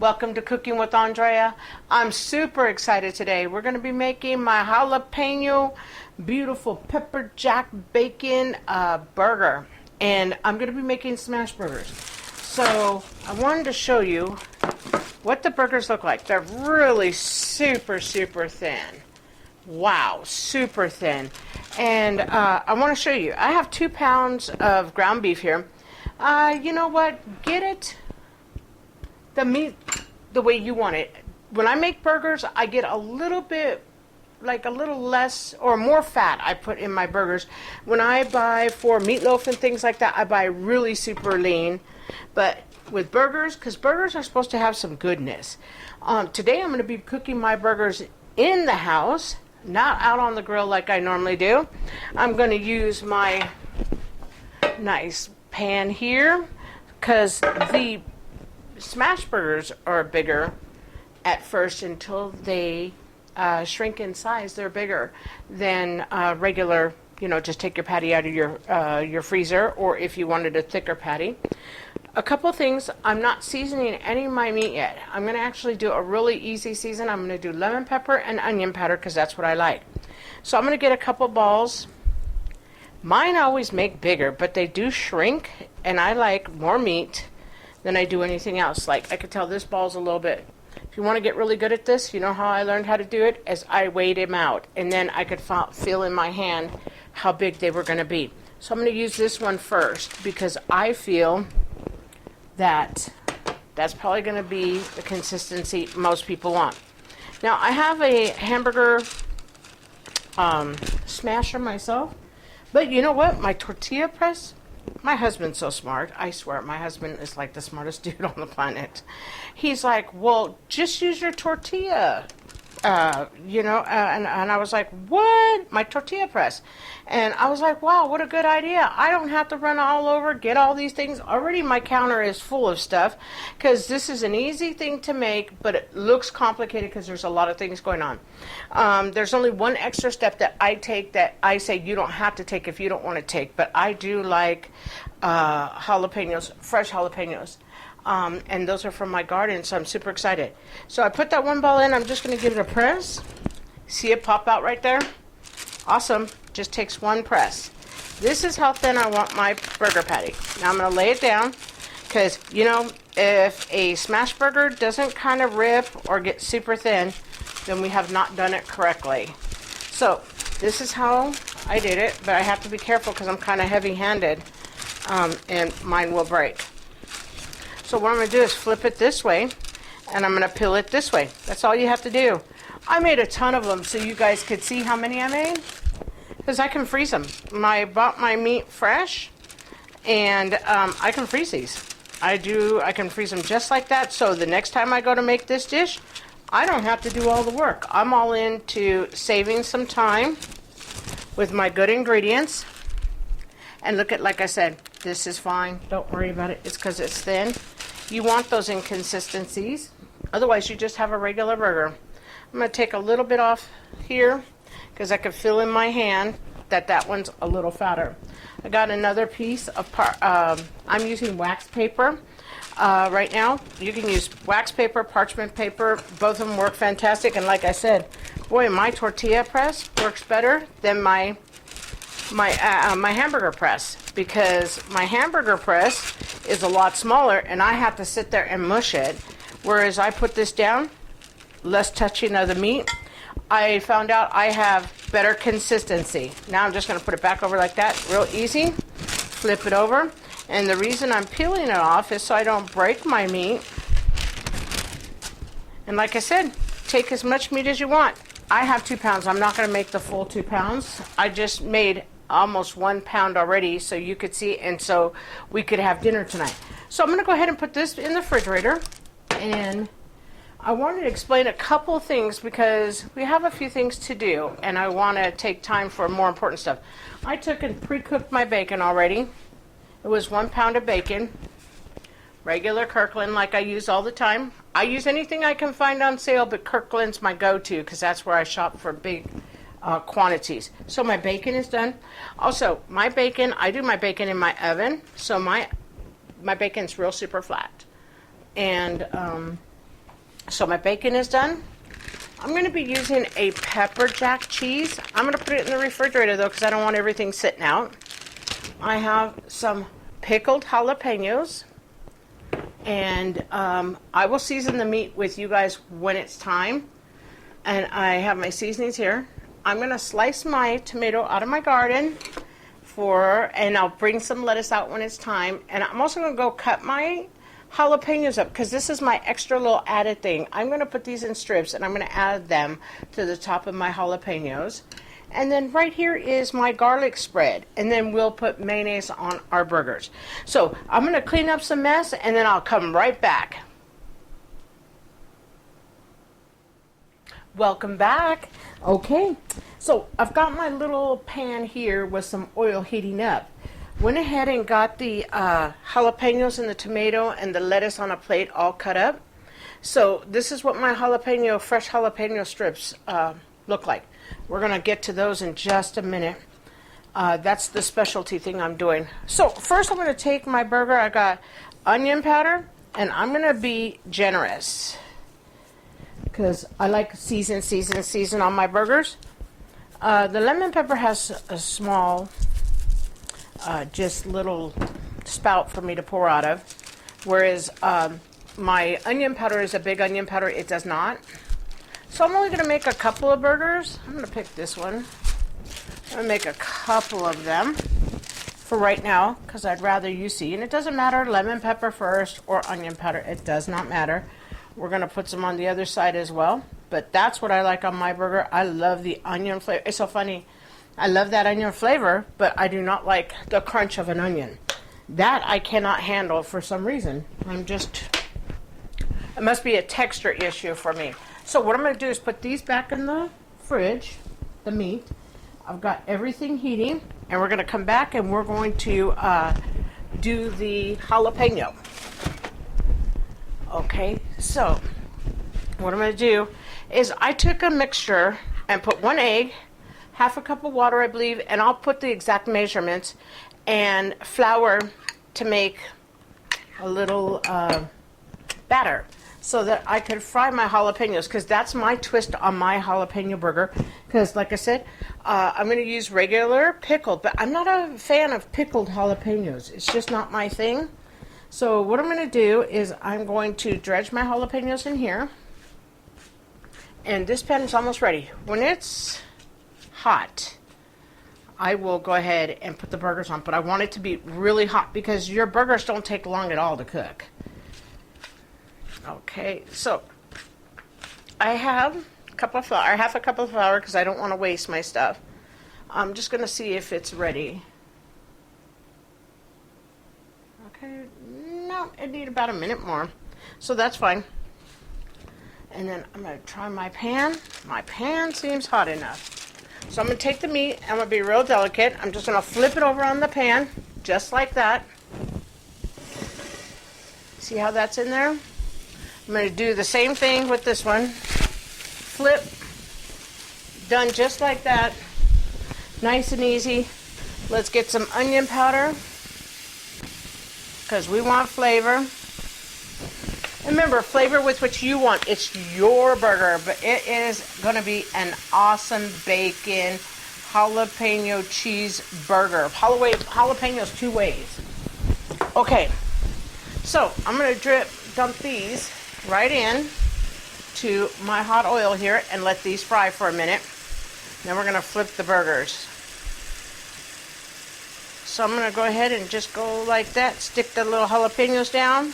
Welcome to Cooking with Andrea. I'm super excited today. We're going to be making my jalapeno beautiful pepper jack bacon burger. And I'm going to be making smash burgers. So I wanted to show you what the burgers look like. They're really super thin. Wow, super thin. And I want to show you. I have 2 pounds of ground beef here. You know what? Get it the meat the way you want it. When I make burgers, I get a little bit, like a little less or more fat I put in my burgers. When I buy for meatloaf and things like that, I buy really super lean. But with burgers, because burgers are supposed to have some goodness. Today I'm going to be cooking my burgers in the house, not out on the grill like I normally do. I'm going to use my nice pan here because the smash burgers are bigger at first until they shrink in size. They're bigger than regular, you know, just take your patty out of your freezer, or if you wanted a thicker patty. A couple things, I'm not seasoning any of my meat yet. I'm going to actually do a really easy season. I'm going to do lemon pepper and onion powder because that's what I like. So I'm going to get a couple balls. Mine always make bigger, but they do shrink, and I like more meat than I do anything else. Like, I could tell this ball's a little bit. If you want to get really good at this, you know how I learned how to do it? As I weighed them out, and then I could feel in my hand how big they were going to be. So I'm going to use this one first because I feel that that's probably going to be the consistency most people want. Now, I have a hamburger smasher myself, but you know what? My tortilla press, my husband's so smart. I swear, my husband is like the smartest dude on the planet. He's like, well, just use your tortilla, you know, and I was like, what? My tortilla press. And I was like, wow, what a good idea. I don't have to run all over, get all these things. Already my counter is full of stuff because this is an easy thing to make, but it looks complicated because there's a lot of things going on. There's only one extra step that I take that I say you don't have to take if you don't want to take, but I do like jalapenos, fresh jalapenos. And those are from my garden, so I'm super excited. So I put that one ball in. I'm just going to give it a press. See it pop out right there? Awesome. Just takes one press. This is how thin I want my burger patty. Now I'm going to lay it down because, you know, if a smash burger doesn't kind of rip or get super thin, then we have not done it correctly. So this is how I did it, but I have to be careful because I'm kind of heavy-handed, and mine will break. So what I'm going to do is flip it this way, and I'm going to peel it this way. That's all you have to do. I made a ton of them so you guys could see how many I made, because I can freeze them. I bought my meat fresh, and I can freeze these. I can freeze them just like that, so the next time I go to make this dish, I don't have to do all the work. I'm all into saving some time with my good ingredients. And look at, like I said, this is fine. Don't worry about it. It's because it's thin. You want those inconsistencies. Otherwise, you just have a regular burger. I'm going to take a little bit off here because I can feel in my hand that one's a little fatter. I got another piece of I'm using wax paper right now. You can use wax paper, parchment paper. Both of them work fantastic. And like I said, boy, my tortilla press works better than my hamburger press, because my hamburger press is a lot smaller and I have to sit there and mush it, whereas I put this down, less touching of the meat. I found out I have better consistency. Now I'm just going to put it back over like that, real easy, flip it over, and the reason I'm peeling it off is so I don't break my meat. And like I said, take as much meat as you want. I have 2 pounds. I'm not going to make the full 2 pounds. I just made almost 1 pound already so you could see, and so we could have dinner tonight. So I'm going to go ahead and put this in the refrigerator, and I wanted to explain a couple things because we have a few things to do and I want to take time for more important stuff. I took and pre-cooked my bacon already. It was 1 pound of bacon, regular Kirkland like I use all the time. I use anything I can find on sale, but Kirkland's my go-to because that's where I shop for big quantities. So my bacon is done. Also, my bacon, I do my bacon in my oven, so my bacon's real super flat. And So my bacon is done. I'm going to be using a pepper jack cheese. I'm going to put it in the refrigerator though because I don't want everything sitting out. I have some pickled jalapenos, and I will season the meat with you guys when it's time. And I have my seasonings here. I'm going to slice my tomato out of my garden and I'll bring some lettuce out when it's time. And I'm also going to go cut my jalapenos up because this is my extra little added thing. I'm going to put these in strips and I'm going to add them to the top of my jalapenos. And then right here is my garlic spread, and then we'll put mayonnaise on our burgers. So I'm going to clean up some mess and then I'll come right back. Welcome back. Okay, so I've got my little pan here with some oil heating up. Went ahead and got the jalapenos and the tomato and the lettuce on a plate all cut up. So this is what my fresh jalapeno strips look like. We're going to get to those in just a minute. That's the specialty thing I'm doing. So first I'm going to take my burger. I got onion powder, and I'm going to be generous because I like season on my burgers. The lemon pepper has a small just little spout for me to pour out of, whereas my onion powder is a big onion powder. It does not. So I'm only going to make a couple of burgers. I'm going to pick this one. I'm going to make a couple of them for right now because I'd rather you see. And it doesn't matter, lemon pepper first or onion powder. It does not matter. We're going to put some on the other side as well. But that's what I like on my burger. I love the onion flavor. It's so funny. I love that onion flavor, but I do not like the crunch of an onion. That I cannot handle for some reason. It must be a texture issue for me. So what I'm going to do is put these back in the fridge, the meat. I've got everything heating, and we're going to come back and we're going to do the jalapeno. Okay, so what I'm going to do is I took a mixture and put 1 egg, half a cup of water, I believe, and I'll put the exact measurements, and flour to make a little batter so that I could fry my jalapenos, because that's my twist on my jalapeno burger. Because like I said, I'm going to use regular pickled, but I'm not a fan of pickled jalapenos. It's just not my thing. So what I'm going to do is I'm going to dredge my jalapenos in here. And this pan is almost ready. When it's hot, I will go ahead and put the burgers on, but I want it to be really hot because your burgers don't take long at all to cook. Okay, so I have a cup of flour, half a cup of flour, because I don't want to waste my stuff. I'm just going to see if it's ready. Okay, no, it needs about a minute more, so that's fine. And then I'm going to try my pan. My pan seems hot enough. So I'm going to take the meat, I'm going to be real delicate. I'm just going to flip it over on the pan, just like that. See how that's in there? I'm going to do the same thing with this one. Flip. Done just like that. Nice and easy. Let's get some onion powder, because we want flavor. And remember, flavor with what you want. It's your burger, but it is going to be an awesome bacon jalapeno cheese burger. Jalapenos 2 ways. Okay, so I'm going to dump these right in to my hot oil here and let these fry for a minute. Then we're going to flip the burgers. So I'm going to go ahead and just go like that, stick the little jalapenos down.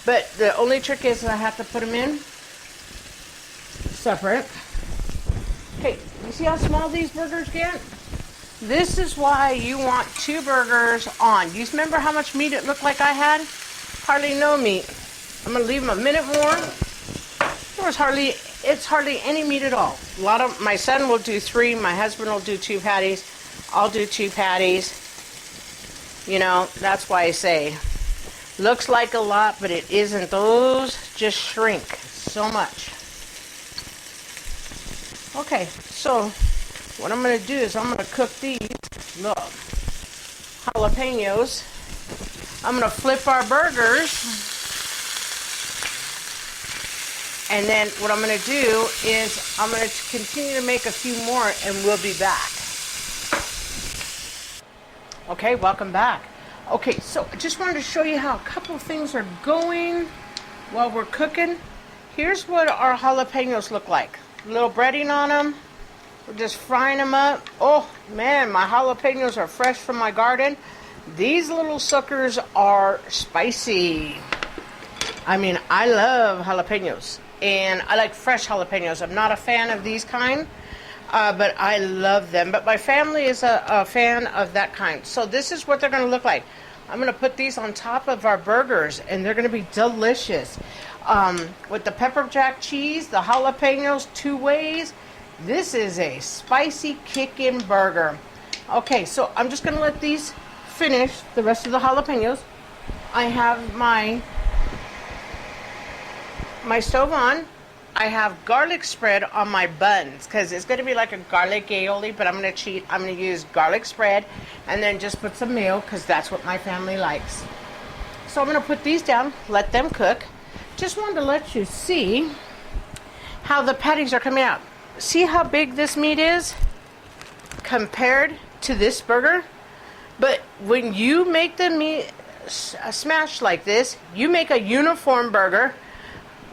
But the only trick is that I have to put them in separate. Okay, you see how small these burgers get? This is why you want 2 burgers on. You remember how much meat it looked like I had? Hardly no meat. I'm going to leave them a minute more. It's hardly any meat at all. My son will do 3, my husband will do 2 patties. I'll do 2 patties. You know, that's why I say, looks like a lot, but it isn't. Those just shrink so much. Okay, so what I'm going to do is I'm going to cook these little jalapenos. I'm going to flip our burgers. And then what I'm going to do is I'm going to continue to make a few more and we'll be back. Okay, welcome back. Okay, so I just wanted to show you how a couple of things are going while we're cooking. Here's what our jalapenos look like. A little breading on them. We're just frying them up. Oh man, my jalapenos are fresh from my garden. These little suckers are spicy. I mean, I love jalapenos. And I like fresh jalapenos. I'm not a fan of these kind. But I love them. But my family is a fan of that kind. So this is what they're going to look like. I'm going to put these on top of our burgers, and they're going to be delicious. With the pepper jack cheese, the jalapenos, 2 ways. This is a spicy kickin' burger. Okay, so I'm just going to let these finish, the rest of the jalapenos. I have my stove on. I have garlic spread on my buns because it's going to be like a garlic aioli, but I'm going to cheat. I'm going to use garlic spread and then just put some mayo because that's what my family likes. So I'm going to put these down, let them cook. Just wanted to let you see how the patties are coming out. See how big this meat is compared to this burger? But when you make the meat smashed like this, you make a uniform burger.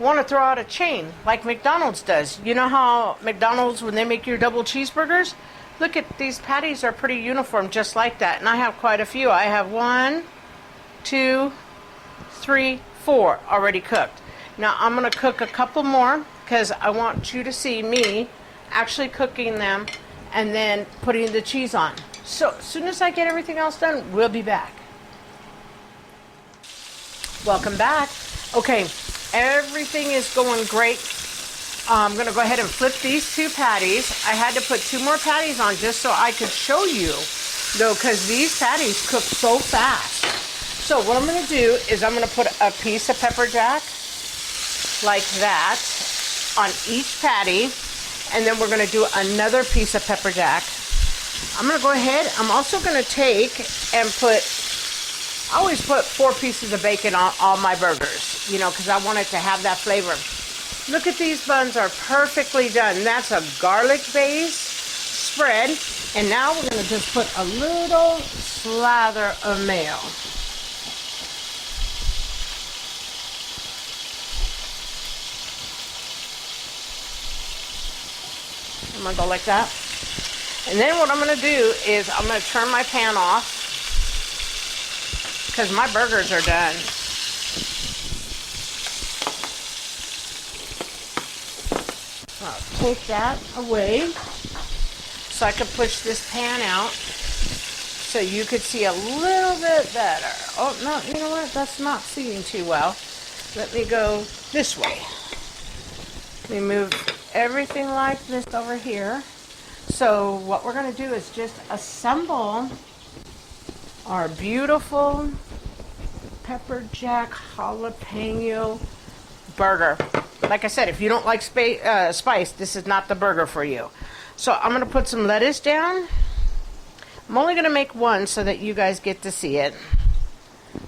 Want to throw out a chain like McDonald's does. You know how McDonald's, when they make your double cheeseburgers, look at these patties are pretty uniform just like that. And I have quite a few. I have 1, 2, 3, 4 already cooked. Now I'm going to cook a couple more because I want you to see me actually cooking them and then putting the cheese on. So as soon as I get everything else done, we'll be back. Welcome back. Okay. Everything is going great. I'm going to go ahead and flip these 2 patties. I had to put 2 more patties on just so I could show you, though, because these patties cook so fast. So what I'm going to do is I'm going to put a piece of pepper jack like that on each patty, and then we're going to do another piece of pepper jack. I'm going to go ahead. I'm also going to take and put, I always put 4 pieces of bacon on all my burgers, you know, because I want it to have that flavor. Look at these buns are perfectly done. That's a garlic base spread. And now we're going to just put a little slather of mayo. I'm going to go like that. And then what I'm going to do is I'm going to turn my pan off because my burgers are done. I'll take that away so I can push this pan out so you could see a little bit better. Oh, no, you know what? That's not seeing too well. Let me go this way. Let me move everything like this over here. So what we're going to do is just assemble our beautiful pepper jack jalapeno burger. Like I said, if you don't like spice, this is not the burger for you. So I'm going to put some lettuce down. I'm only going to make one so that you guys get to see it.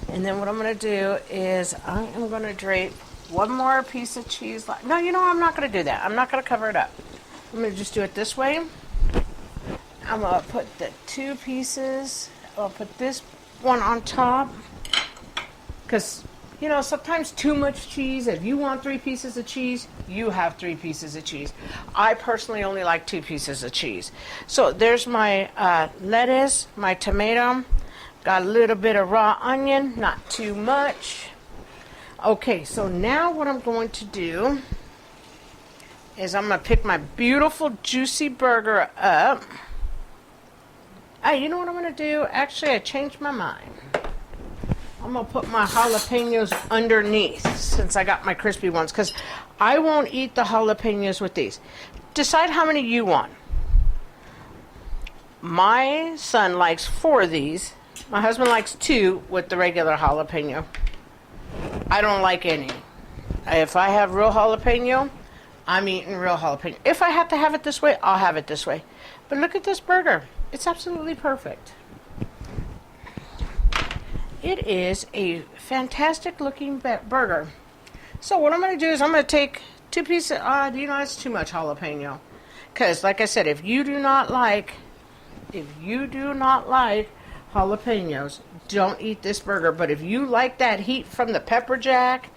And then what I'm going to do is I am going to drape one more piece of cheese. No, you know, I'm not going to do that. I'm not going to cover it up. I'm going to just do it this way. I'm going to put the 2 pieces. I'll put this one on top. Because, you know, sometimes too much cheese. If you want 3 pieces of cheese, you have 3 pieces of cheese. I personally only like 2 pieces of cheese. So there's my lettuce, my tomato. Got a little bit of raw onion, not too much. Okay, so now what I'm going to do is I'm going to pick my beautiful juicy burger up. Hey, you know what I'm going to do? Actually, I changed my mind. I'm going to put my jalapenos underneath since I got my crispy ones because I won't eat the jalapenos with these. Decide how many you want. My son likes 4 of these. My husband likes 2 with the regular jalapeno. I don't like any. If I have real jalapeno, I'm eating real jalapeno. If I have to have it this way, I'll have it this way. But look at this burger. It's absolutely perfect. It is a fantastic looking burger. So what I'm going to do is I'm going to take 2 pieces, that's too much jalapeno. Because, like I said, if you do not like jalapenos, don't eat this burger. But if you like that heat from the pepper jack,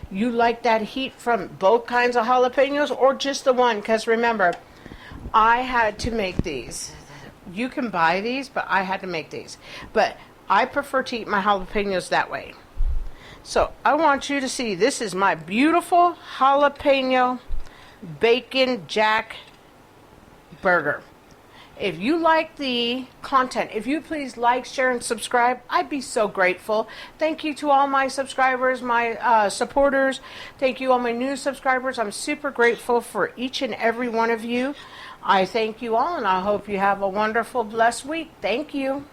you like that heat from both kinds of jalapenos, or just the one, because remember, I had to make these. You can buy these, but I had to make these. But I prefer to eat my jalapenos that way. So I want you to see, this is my beautiful jalapeno bacon jack burger. If you like the content, if you please like, share, and subscribe, I'd be so grateful. Thank you to all my subscribers, my supporters. Thank you all my new subscribers. I'm super grateful for each and every one of you. I thank you all, and I hope you have a wonderful, blessed week. Thank you.